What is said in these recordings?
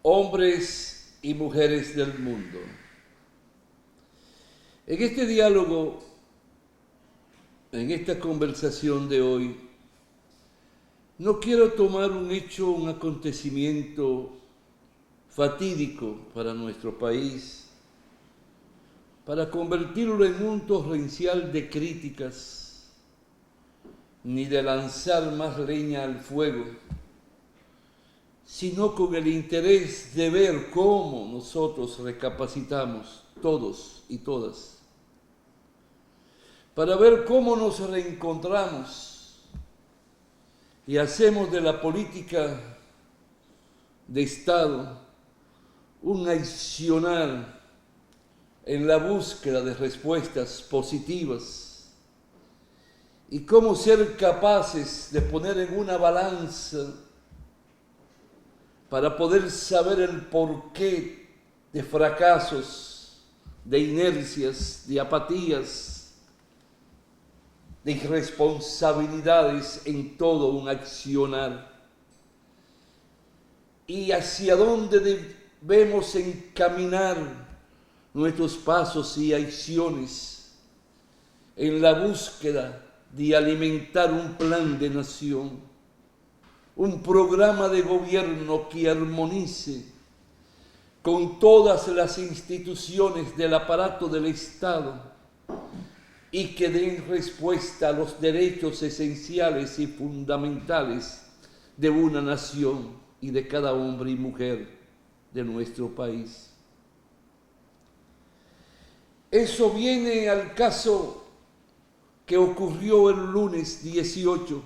hombres y mujeres del mundo. En este diálogo, en esta conversación de hoy, no quiero tomar un hecho, un acontecimiento fatídico para nuestro país, para convertirlo en un torrencial de críticas, ni de lanzar más leña al fuego, sino con el interés de ver cómo nosotros recapacitamos, todos y todas, para ver cómo nos reencontramos y hacemos de la política de Estado un accionar en la búsqueda de respuestas positivas y cómo ser capaces de poner en una balanza para poder saber el porqué de fracasos, de inercias, de apatías, de irresponsabilidades en todo un accionar y hacia dónde debemos encaminar nuestros pasos y acciones en la búsqueda de alimentar un plan de nación, un programa de gobierno que armonice con todas las instituciones del aparato del Estado y que den respuesta a los derechos esenciales y fundamentales de una nación y de cada hombre y mujer de nuestro país. Eso viene al caso que ocurrió el lunes 18.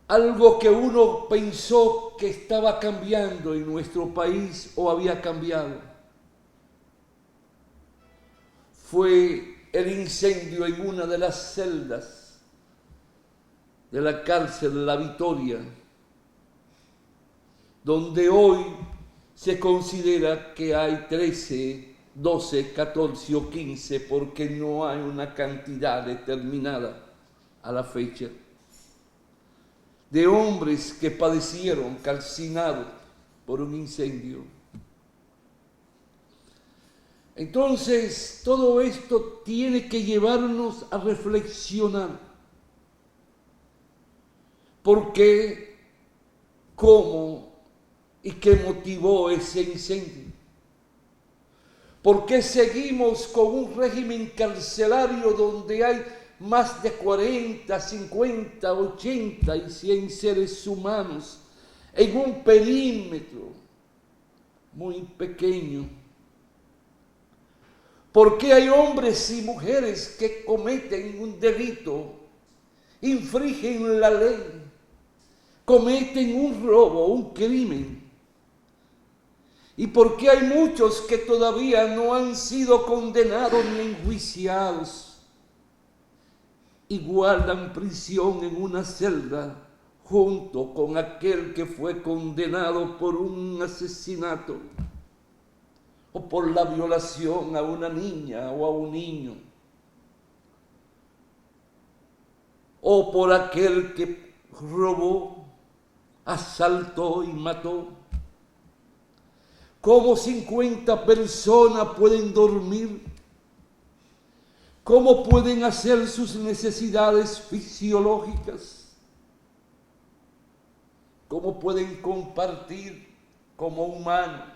Algo que uno pensó que estaba cambiando en nuestro país o había cambiado. Fue el incendio en una de las celdas de la cárcel La Victoria, donde hoy se considera que hay 13, 12, 14 o 15 porque no hay una cantidad determinada a la fecha de hombres que padecieron calcinados por un incendio. Entonces, todo esto tiene que llevarnos a reflexionar. ¿Por qué? ¿Cómo? ¿Y qué motivó ese incendio? ¿Por qué seguimos con un régimen carcelario donde hay más de 40, 50, 80 y 100 seres humanos en un perímetro muy pequeño? ¿Por qué hay hombres y mujeres que cometen un delito, infringen la ley, cometen un robo, un crimen? ¿Y por qué hay muchos que todavía no han sido condenados ni enjuiciados y guardan prisión en una celda junto con aquel que fue condenado por un asesinato o por la violación a una niña o a un niño, o por aquel que robó, asaltó y mató? ¿Cómo 50 personas pueden dormir? ¿Cómo pueden hacer sus necesidades fisiológicas? ¿Cómo pueden compartir como humanos?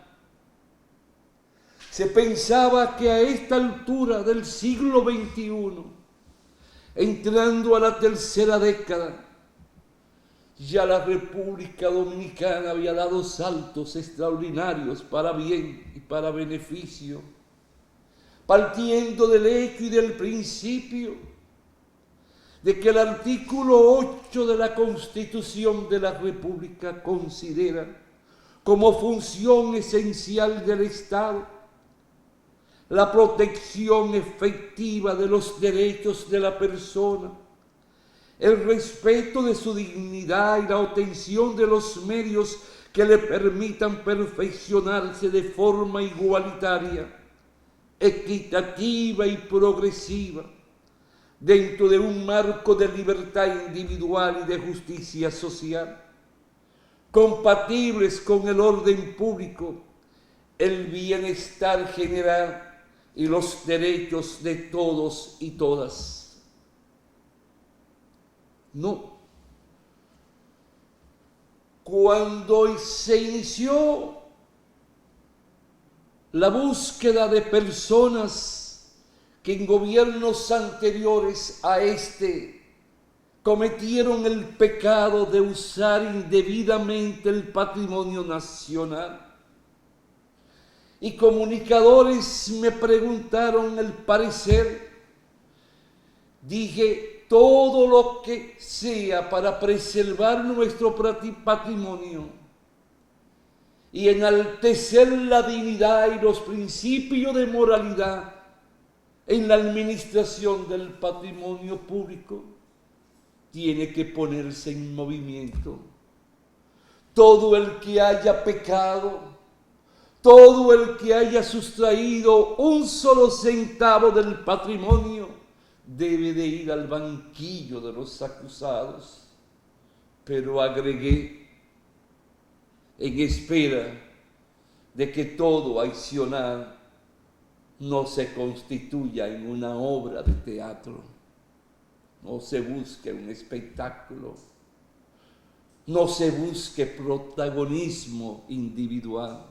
Se pensaba que a esta altura del siglo XXI, entrando a la tercera década, ya la República Dominicana había dado saltos extraordinarios para bien y para beneficio, partiendo del hecho y del principio de que el artículo 8 de la Constitución de la República considera como función esencial del Estado la protección efectiva de los derechos de la persona, el respeto de su dignidad y la obtención de los medios que le permitan perfeccionarse de forma igualitaria, equitativa y progresiva, dentro de un marco de libertad individual y de justicia social, compatibles con el orden público, el bienestar general y los derechos de todos y todas. No. Cuando se inició la búsqueda de personas que en gobiernos anteriores a este cometieron el pecado de usar indebidamente el patrimonio nacional, y comunicadores me preguntaron el parecer, dije, todo lo que sea para preservar nuestro patrimonio y enaltecer la dignidad y los principios de moralidad en la administración del patrimonio público, tiene que ponerse en movimiento. Todo el que haya pecado, todo el que haya sustraído un solo centavo del patrimonio, debe de ir al banquillo de los acusados. Pero agregué, en espera de que todo accionar no se constituya en una obra de teatro, no se busque un espectáculo, no se busque protagonismo individual.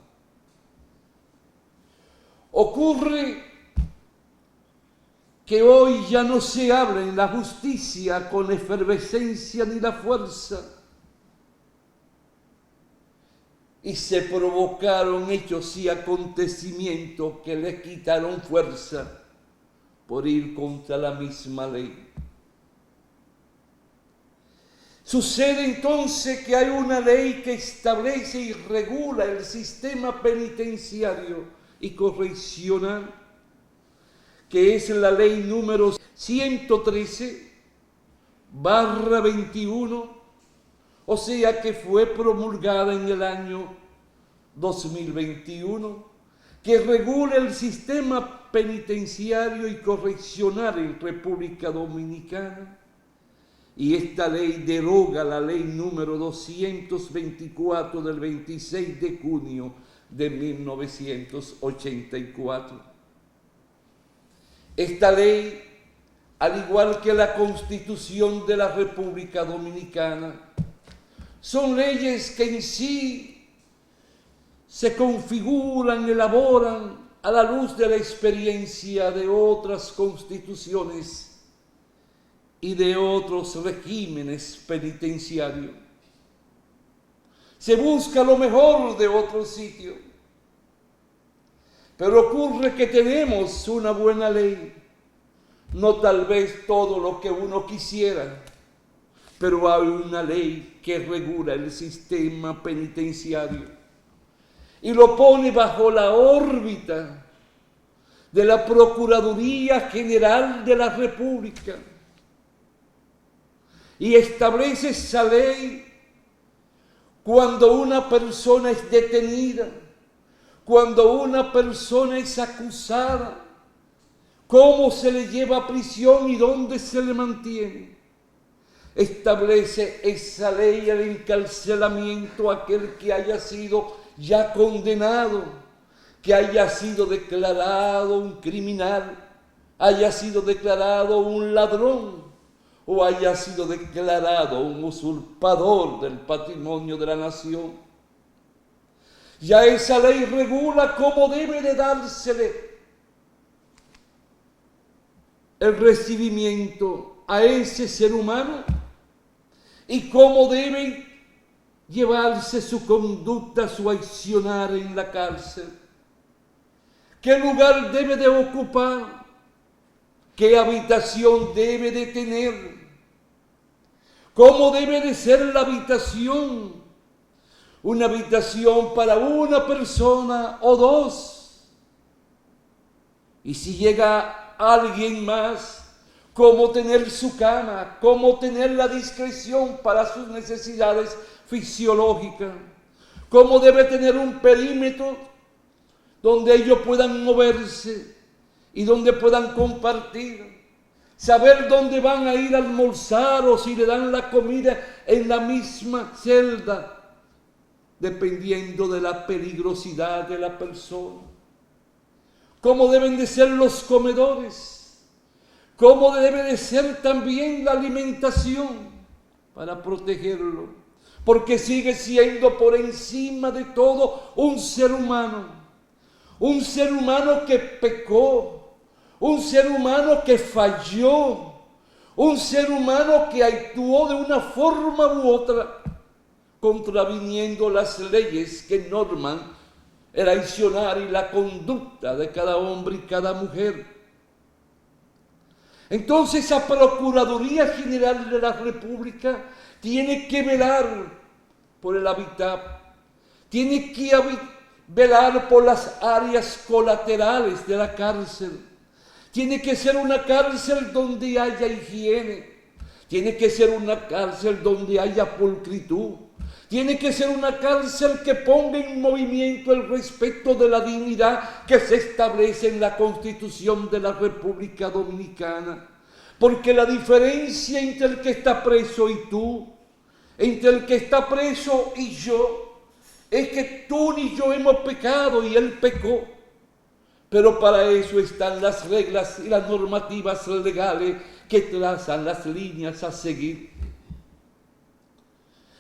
Ocurre que hoy ya no se habla en la justicia con efervescencia ni la fuerza, y se provocaron hechos y acontecimientos que le quitaron fuerza por ir contra la misma ley. Sucede entonces que hay una ley que establece y regula el sistema penitenciario y correccional, que es la ley número 113/21, o sea que fue promulgada en el año 2021, que regula el sistema penitenciario y correccional en República Dominicana. Y esta ley deroga la ley número 224 del 26 de junio de 1984. Esta ley, al igual que la Constitución de la República Dominicana, son leyes que en sí se configuran, elaboran a la luz de la experiencia de otras constituciones y de otros regímenes penitenciarios. Se busca lo mejor de otro sitio, pero ocurre que tenemos una buena ley, no tal vez todo lo que uno quisiera, pero hay una ley que regula el sistema penitenciario y lo pone bajo la órbita de la Procuraduría General de la República, y establece esa ley cuando una persona es detenida, cuando una persona es acusada, cómo se le lleva a prisión y dónde se le mantiene. Establece esa ley el encarcelamiento a aquel que haya sido ya condenado, que haya sido declarado un criminal, haya sido declarado un ladrón, o haya sido declarado un usurpador del patrimonio de la nación. Ya esa ley regula cómo debe de dársele el recibimiento a ese ser humano y cómo debe llevarse su conducta, su accionar en la cárcel. ¿Qué lugar debe de ocupar? ¿Qué habitación debe de tener? ¿Cómo debe de ser la habitación? ¿Una habitación para una persona o dos? Y si llega alguien más, ¿cómo tener su cama? ¿Cómo tener la discreción para sus necesidades fisiológicas? ¿Cómo debe tener un perímetro donde ellos puedan moverse y donde puedan compartir? Saber dónde van a ir a almorzar o si le dan la comida en la misma celda dependiendo de la peligrosidad de la persona. ¿Cómo deben de ser los comedores? ¿Cómo debe de ser también la alimentación para protegerlo? Porque sigue siendo por encima de todo un ser humano que pecó, un ser humano que falló, un ser humano que actuó de una forma u otra, contraviniendo las leyes que norman el accionar y la conducta de cada hombre y cada mujer. Entonces, la Procuraduría General de la República tiene que velar por el hábitat, tiene que velar por las áreas colaterales de la cárcel. Tiene que ser una cárcel donde haya higiene, tiene que ser una cárcel donde haya pulcritud, tiene que ser una cárcel que ponga en movimiento el respeto de la dignidad que se establece en la Constitución de la República Dominicana. Porque la diferencia entre el que está preso y tú, entre el que está preso y yo, es que tú ni yo hemos pecado y él pecó. Pero para eso están las reglas y las normativas legales que trazan las líneas a seguir.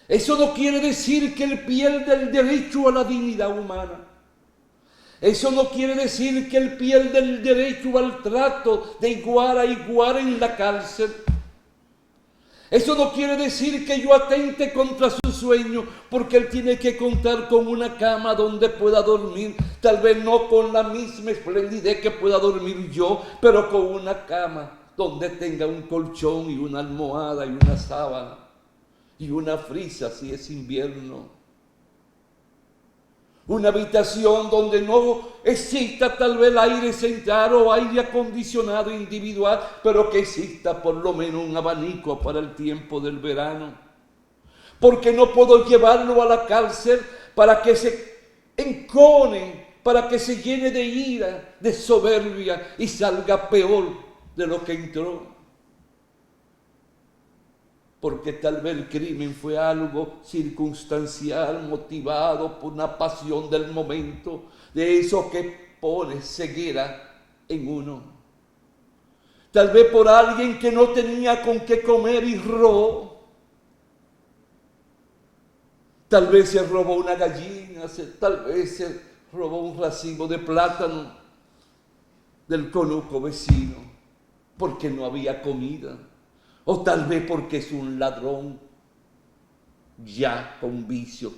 Eso no quiere decir que él pierda el derecho a la dignidad humana. Eso no quiere decir que él pierda el derecho al trato de igual a igual en la cárcel. Eso no quiere decir que yo atente contra su sueño, porque él tiene que contar con una cama donde pueda dormir, tal vez no con la misma esplendidez que pueda dormir yo, pero con una cama donde tenga un colchón y una almohada y una sábana y una frisa si es invierno. Una habitación donde no exista tal vez el aire central o aire acondicionado individual, pero que exista por lo menos un abanico para el tiempo del verano. Porque no puedo llevarlo a la cárcel para que se encone, para que se llene de ira, de soberbia y salga peor de lo que entró. Porque tal vez el crimen fue algo circunstancial, motivado por una pasión del momento, de eso que pone ceguera en uno. Tal vez por alguien que no tenía con qué comer y robó. Tal vez se robó una gallina, tal vez se robó un racimo de plátano del conuco vecino, porque no había comida. O tal vez porque es un ladrón ya con vicio.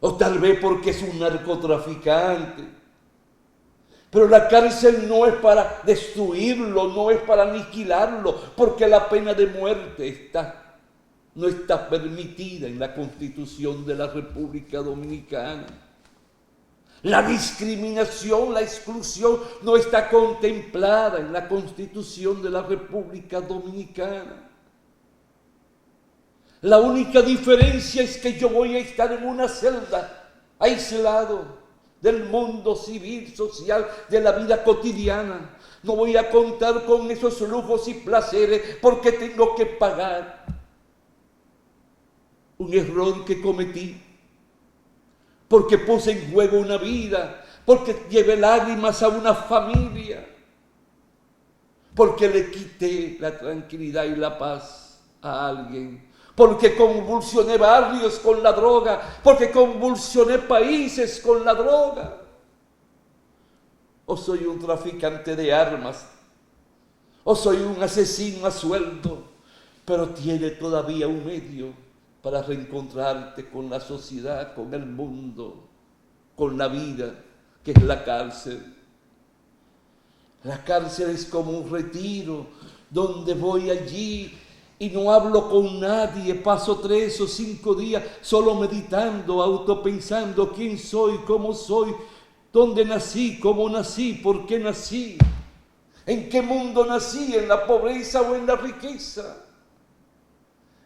O tal vez porque es un narcotraficante. Pero la cárcel no es para destruirlo, no es para aniquilarlo, porque la pena de muerte no está permitida en la Constitución de la República Dominicana. La discriminación, la exclusión no está contemplada en la Constitución de la República Dominicana. La única diferencia es que yo voy a estar en una celda, aislado del mundo civil, social, de la vida cotidiana. No voy a contar con esos lujos y placeres porque tengo que pagar un error que cometí. Porque puse en juego una vida, porque llevé lágrimas a una familia, porque le quité la tranquilidad y la paz a alguien, porque convulsioné barrios con la droga, porque convulsioné países con la droga. O soy un traficante de armas, o soy un asesino a sueldo, pero tiene todavía un medio para reencontrarte con la sociedad, con el mundo, con la vida, que es la cárcel. La cárcel es como un retiro, donde voy allí y no hablo con nadie, paso 3 o 5 días solo meditando, autopensando quién soy, cómo soy, dónde nací, cómo nací, por qué nací, en qué mundo nací, en la pobreza o en la riqueza.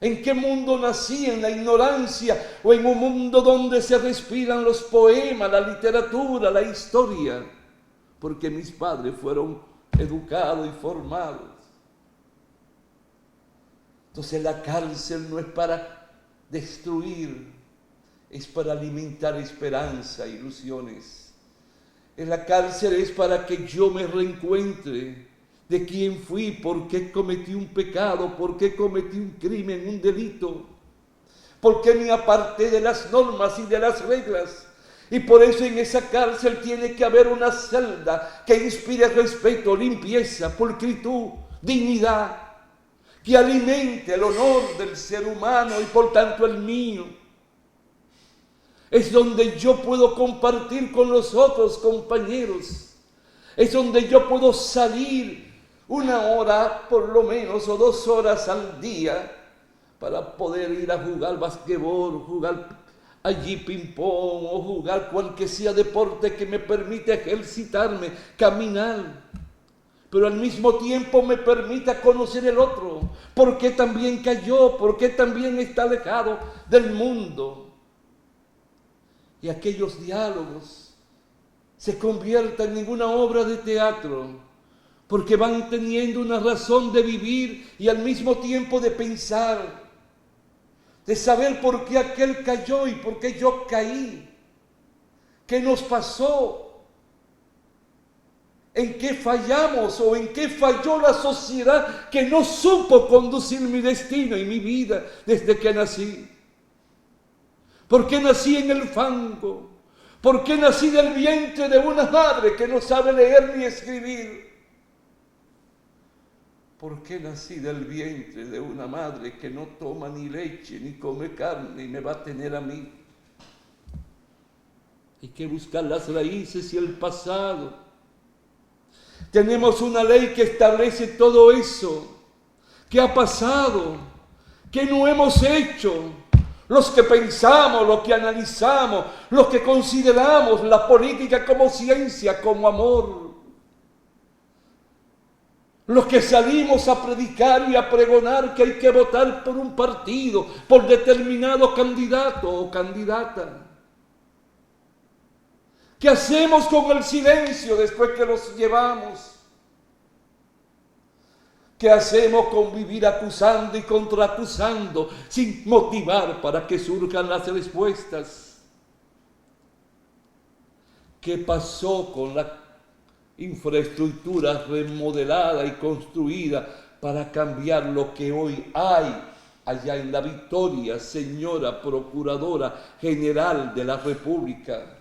¿En qué mundo nací? ¿En la ignorancia o en un mundo donde se respiran los poemas, la literatura, la historia? Porque mis padres fueron educados y formados. Entonces la cárcel no es para destruir, es para alimentar esperanza, ilusiones. En la cárcel es para que yo me reencuentre de quién fui, por qué cometí un pecado, por qué cometí un crimen, un delito, por qué me aparté de las normas y de las reglas. Y por eso en esa cárcel tiene que haber una celda que inspire respeto, limpieza, pulcritud, dignidad, que alimente el honor del ser humano y por tanto el mío. Es donde yo puedo compartir con los otros compañeros. Es donde yo puedo salir 1 hora por lo menos o 2 horas al día para poder ir a jugar basquetbol, jugar allí ping-pong o jugar cualquier sea deporte que me permita ejercitarme, caminar. Pero al mismo tiempo me permita conocer el otro. ¿Por qué también cayó? ¿Por qué también está alejado del mundo? Y aquellos diálogos se conviertan en una obra de teatro, porque van teniendo una razón de vivir y al mismo tiempo de pensar, de saber por qué aquel cayó y por qué yo caí, qué nos pasó, en qué fallamos o en qué falló la sociedad que no supo conducir mi destino y mi vida desde que nací. ¿Por qué nací en el fango? ¿Por qué nací del vientre de una madre que no sabe leer ni escribir? ¿Por qué nací del vientre de una madre que no toma ni leche ni come carne y me va a tener a mí? Hay que buscar las raíces y el pasado. Tenemos una ley que establece todo eso. ¿Qué ha pasado? ¿Qué no hemos hecho? Los que pensamos, los que analizamos, los que consideramos la política como ciencia, como amor. Los que salimos a predicar y a pregonar que hay que votar por un partido, por determinado candidato o candidata. ¿Qué hacemos con el silencio después que los llevamos? ¿Qué hacemos con vivir acusando y contraacusando sin motivar para que surjan las respuestas? ¿Qué pasó con la infraestructura remodelada y construida para cambiar lo que hoy hay allá en La Victoria, señora Procuradora General de la República,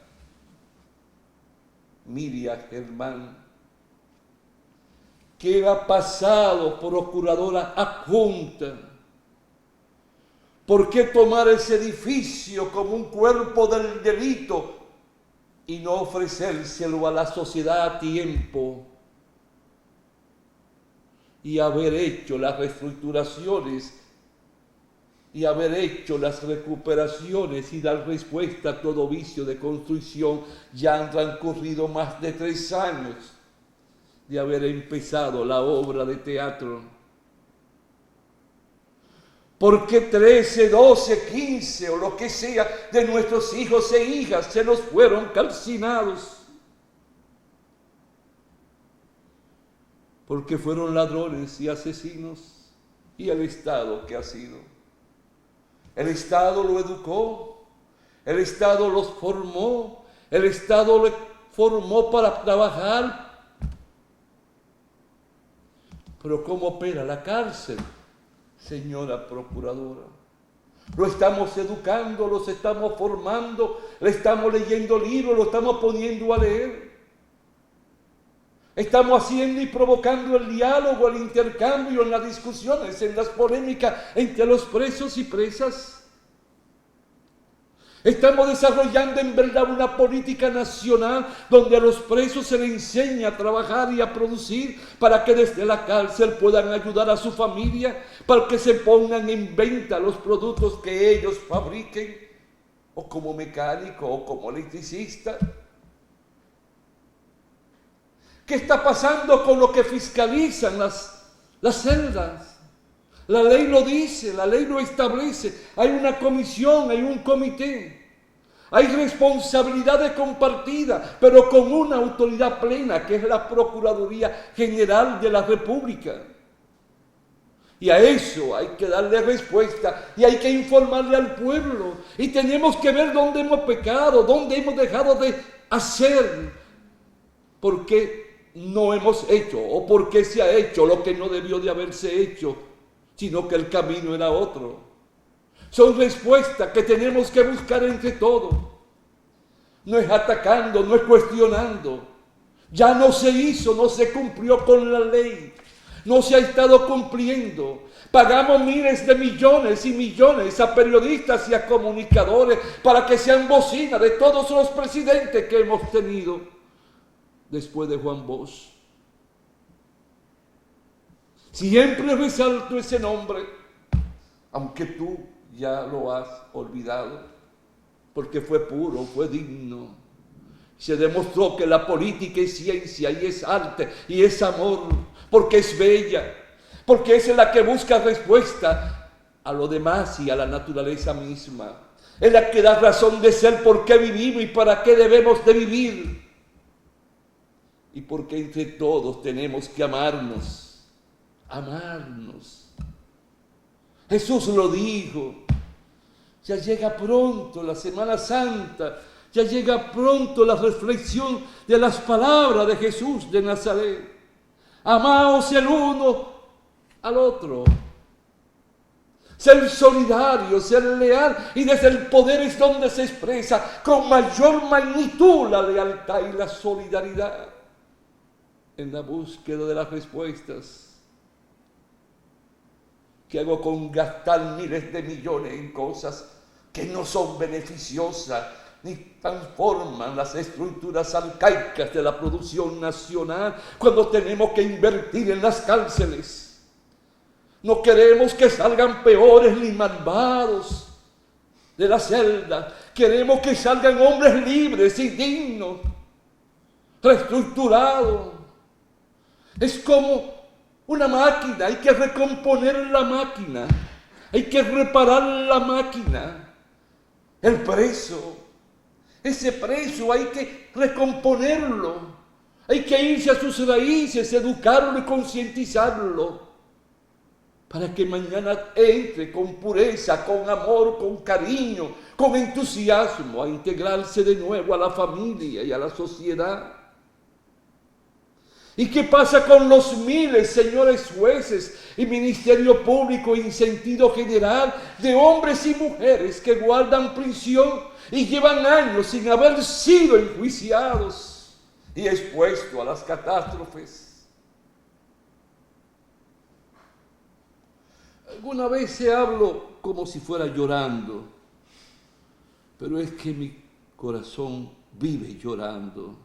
Miriam Germán? ¿Qué ha pasado, Procuradora Adjunta? ¿Por qué tomar ese edificio como un cuerpo del delito y no ofrecérselo a la sociedad a tiempo y haber hecho las reestructuraciones y haber hecho las recuperaciones y dar respuesta a todo vicio de construcción? Ya han transcurrido más de 3 años de haber empezado la obra de teatro. ¿Por qué 13, 12, 15 o lo que sea de nuestros hijos e hijas se nos fueron calcinados? Porque fueron ladrones y asesinos. ¿Y el Estado qué ha sido? El Estado lo educó, el Estado los formó, el Estado lo formó para trabajar. Pero ¿cómo opera la cárcel, señora Procuradora? Lo estamos educando, los estamos formando, le estamos leyendo libros, lo estamos poniendo a leer. Estamos haciendo y provocando el diálogo, el intercambio, en las discusiones, en las polémicas entre los presos y presas. Estamos desarrollando en verdad una política nacional donde a los presos se les enseña a trabajar y a producir para que desde la cárcel puedan ayudar a su familia, para que se pongan en venta los productos que ellos fabriquen, o como mecánico o como electricista. ¿Qué está pasando con lo que fiscalizan las celdas? La ley lo dice, la ley lo establece. Hay una comisión, hay un comité. Hay responsabilidades compartidas, pero con una autoridad plena, que es la Procuraduría General de la República. Y a eso hay que darle respuesta y hay que informarle al pueblo. Y tenemos que ver dónde hemos pecado, dónde hemos dejado de hacer, por qué no hemos hecho o por qué se ha hecho lo que no debió de haberse hecho, sino que el camino era otro. Son respuestas que tenemos que buscar entre todos. No es atacando, no es cuestionando. Ya no se hizo, no se cumplió con la ley. No se ha estado cumpliendo. Pagamos miles de millones y millones a periodistas y a comunicadores para que sean bocina de todos los presidentes que hemos tenido después de Juan Bosch. Siempre resalto ese nombre, aunque tú ya lo has olvidado, porque fue puro, fue digno. Se demostró que la política es ciencia y es arte y es amor, porque es bella, porque es la que busca respuesta a lo demás y a la naturaleza misma. Es la que da razón de ser, por qué vivimos y para qué debemos de vivir. Y porque entre todos tenemos que amarnos, amarnos. Jesús lo dijo. Ya llega pronto la Semana Santa, ya llega pronto la reflexión de las palabras de Jesús de Nazaret. Amaos el uno al otro. Ser solidario, ser leal, y desde el poder es donde se expresa con mayor magnitud la lealtad y la solidaridad en la búsqueda de las respuestas. ¿Qué hago con gastar miles de millones en cosas que no son beneficiosas ni transforman las estructuras arcaicas de la producción nacional cuando tenemos que invertir en las cárceles? No queremos que salgan peores ni malvados de la celda. Queremos que salgan hombres libres y dignos, reestructurados. Es como una máquina, hay que recomponer la máquina, hay que reparar la máquina. El preso, ese preso hay que recomponerlo, hay que irse a sus raíces, educarlo y concientizarlo, para que mañana entre con pureza, con amor, con cariño, con entusiasmo a integrarse de nuevo a la familia y a la sociedad. ¿Y qué pasa con los miles, señores jueces y ministerio público en sentido general, de hombres y mujeres que guardan prisión y llevan años sin haber sido enjuiciados y expuestos a las catástrofes? Alguna vez se hablo como si fuera llorando, pero es que mi corazón vive llorando,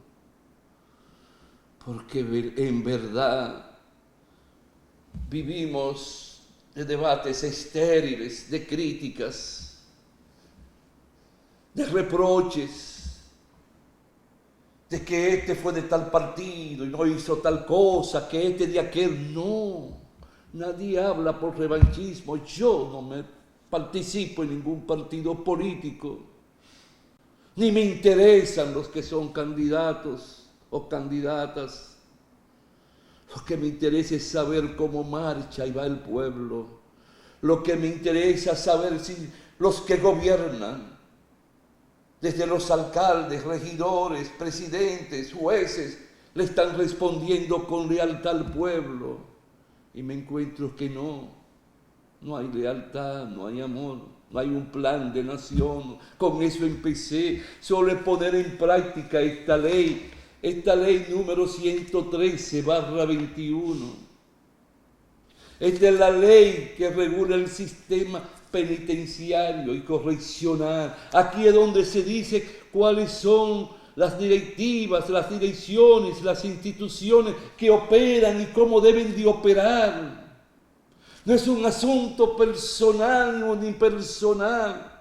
porque en verdad vivimos de debates estériles, de críticas, de reproches, de que este fue de tal partido y no hizo tal cosa, que este de aquel. No. Nadie habla por revanchismo. Yo no me participo en ningún partido político, ni me interesan los que son candidatos o candidatas. Lo que me interesa es saber cómo marcha y va el pueblo. Lo que me interesa es saber si los que gobiernan, desde los alcaldes, regidores, presidentes, jueces, le están respondiendo con lealtad al pueblo. Y me encuentro que no hay lealtad, no hay amor, no hay un plan de nación. Con eso empecé, solo es poner en práctica esta ley número 113/21. Esta es la ley que regula el sistema penitenciario y correccional. Aquí es donde se dice cuáles son las directivas, las direcciones, las instituciones que operan y cómo deben de operar. No es un asunto personal o impersonal.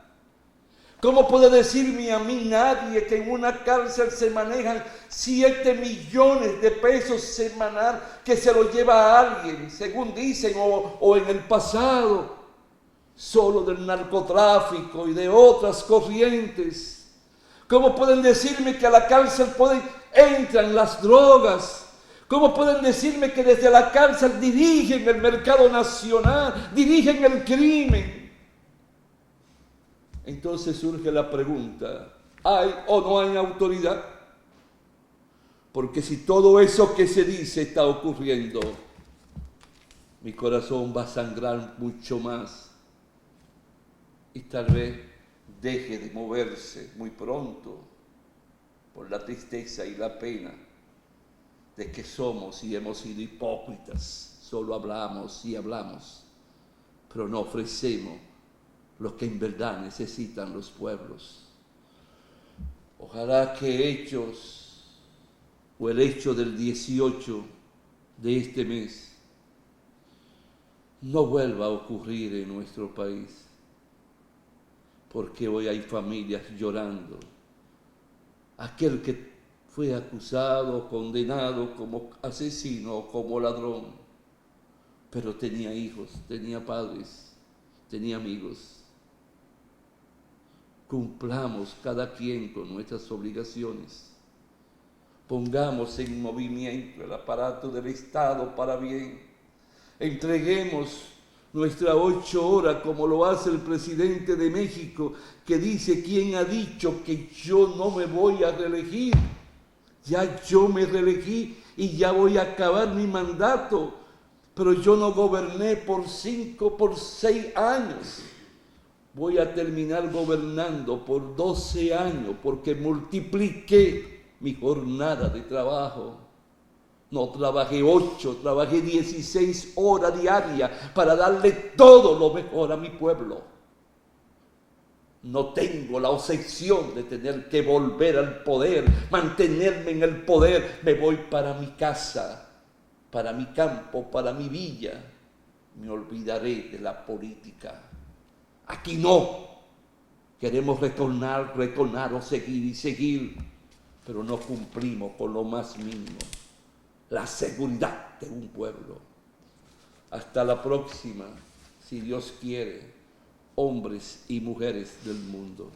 ¿Cómo puede decirme a mí nadie que en una cárcel se manejan 7 millones de pesos semanal que se lo lleva a alguien, según dicen, o en el pasado, solo del narcotráfico y de otras corrientes? ¿Cómo pueden decirme que a la cárcel entran las drogas? ¿Cómo pueden decirme que desde la cárcel dirigen el mercado nacional, dirigen el crimen? Entonces surge la pregunta, ¿hay o no hay autoridad? Porque si todo eso que se dice está ocurriendo, mi corazón va a sangrar mucho más y tal vez deje de moverse muy pronto por la tristeza y la pena de que somos y hemos sido hipócritas. Solo hablamos y hablamos, pero no ofrecemos lo que en verdad necesitan los pueblos. Ojalá que hechos o el hecho del 18 de este mes no vuelva a ocurrir en nuestro país, porque hoy hay familias llorando. Aquel que fue acusado, condenado como asesino, como ladrón, pero tenía hijos, tenía padres, tenía amigos. Cumplamos cada quien con nuestras obligaciones. Pongamos en movimiento el aparato del Estado para bien. Entreguemos nuestras 8 horas como lo hace el presidente de México, que dice: ¿quién ha dicho que yo no me voy a reelegir? Ya yo me reelegí y ya voy a acabar mi mandato, pero yo no goberné por 6 años. Voy a terminar gobernando por 12 años porque multipliqué mi jornada de trabajo. No trabajé 8, trabajé 16 horas diarias para darle todo lo mejor a mi pueblo. No tengo la obsesión de tener que volver al poder, mantenerme en el poder. Me voy para mi casa, para mi campo, para mi villa. Me olvidaré de la política. Aquí no. Queremos retornar o seguir y seguir, pero no cumplimos con lo más mínimo: la seguridad de un pueblo. Hasta la próxima, si Dios quiere, hombres y mujeres del mundo.